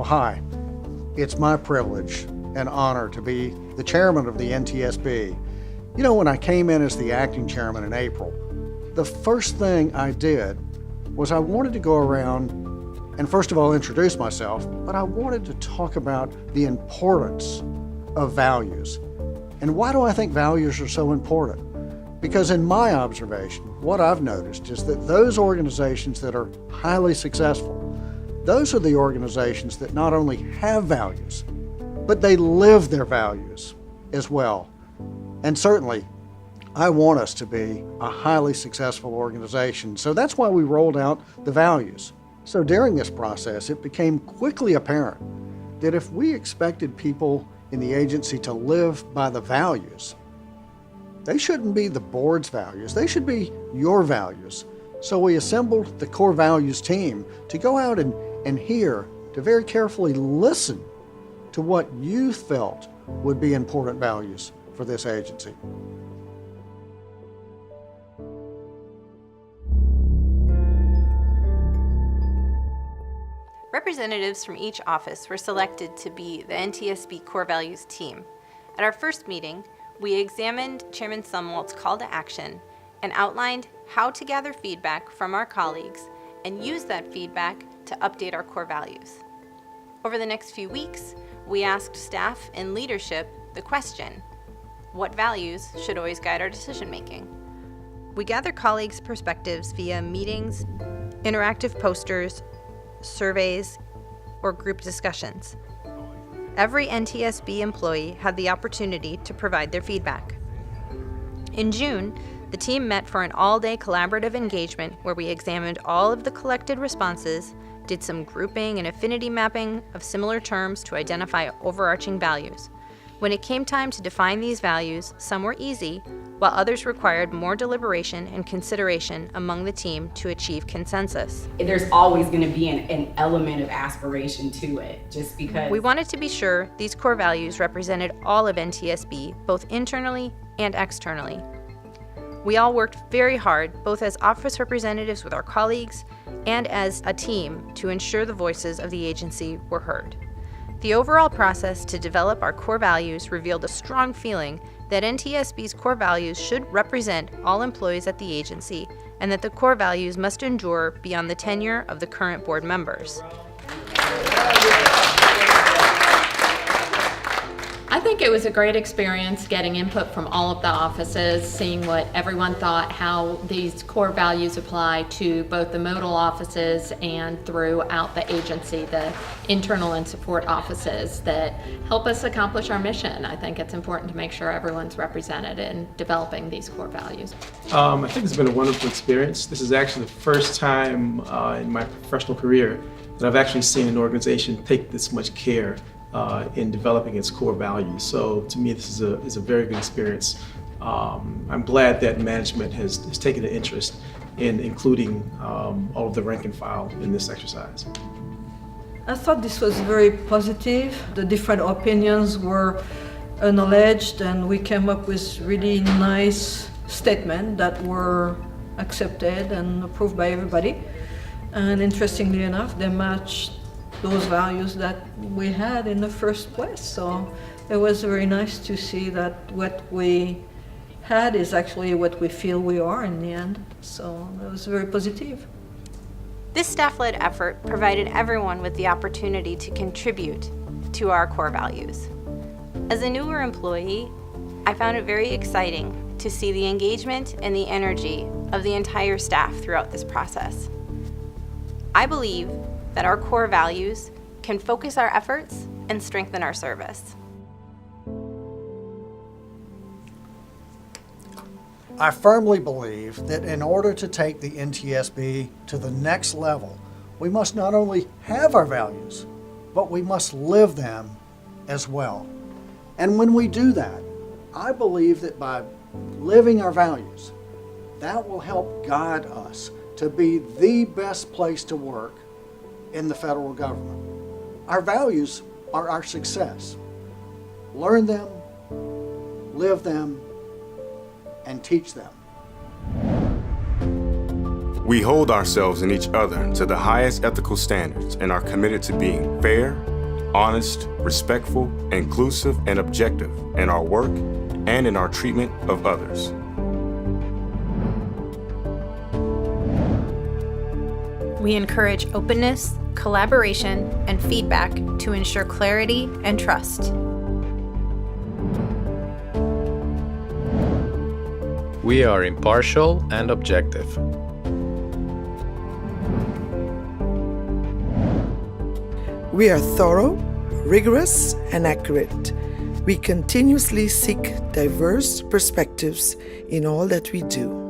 Well, hi. It's my privilege and honor to be the chairman of the NTSB. You know, when I came in as the acting chairman in April, the first thing I did was I wanted to go around and first of all introduce myself, but I wanted to talk about the importance of values. And why do I think values are so important? Because in my observation, what I've noticed is that those organizations that are highly successful, those are the organizations that not only have values, but they live their values as well. And certainly, I want us to be a highly successful organization. So that's why we rolled out the values. So during this process, it became quickly apparent that if we expected people in the agency to live by the values, they shouldn't be the board's values, they should be your values. So we assembled the core values team to go out and hear, to very carefully listen to what you felt would be important values for this agency. Representatives from each office were selected to be the NTSB Core Values team. At our first meeting, we examined Chairman Sumwalt's call to action and outlined how to gather feedback from our colleagues and use that feedback to update our core values. Over the next few weeks, we asked staff and leadership the question, what values should always guide our decision making? We gather colleagues' perspectives via meetings, interactive posters, surveys, or group discussions. Every NTSB employee had the opportunity to provide their feedback. In June, the team met for an all-day collaborative engagement where we examined all of the collected responses, did some grouping and affinity mapping of similar terms to identify overarching values. When it came time to define these values, some were easy, while others required more deliberation and consideration among the team to achieve consensus. There's always going to be an element of aspiration to it, just because. We wanted to be sure these core values represented all of NTSB, both internally and externally. We all worked very hard, both as office representatives with our colleagues and as a team, to ensure the voices of the agency were heard. The overall process to develop our core values revealed a strong feeling that NTSB's core values should represent all employees at the agency and that the core values must endure beyond the tenure of the current board members. I think it was a great experience getting input from all of the offices, seeing what everyone thought, how these core values apply to both the modal offices and throughout the agency, the internal and support offices that help us accomplish our mission. I think it's important to make sure everyone's represented in developing these core values. I think it's been a wonderful experience. This is actually the first time in my professional career that I've actually seen an organization take this much care in developing its core values. So to me, this is a very good experience. I'm glad that management has taken an interest in including all of the rank and file in this exercise. I thought this was very positive. The different opinions were acknowledged and we came up with really nice statements that were accepted and approved by everybody. And interestingly enough, they matched those values that we had in the first place. So it was very nice to see that what we had is actually what we feel we are in the end. So it was very positive. This staff-led effort provided everyone with the opportunity to contribute to our core values. As a newer employee, I found it very exciting to see the engagement and the energy of the entire staff throughout this process. I believe that our core values can focus our efforts and strengthen our service. I firmly believe that in order to take the NTSB to the next level, we must not only have our values, but we must live them as well. And when we do that, I believe that by living our values, that will help guide us to be the best place to work in the federal government. Our values are our success. Learn them, live them, and teach them. We hold ourselves and each other to the highest ethical standards and are committed to being fair, honest, respectful, inclusive, and objective in our work and in our treatment of others. We encourage openness, collaboration, and feedback to ensure clarity and trust. We are impartial and objective. We are thorough, rigorous, and accurate. We continuously seek diverse perspectives in all that we do.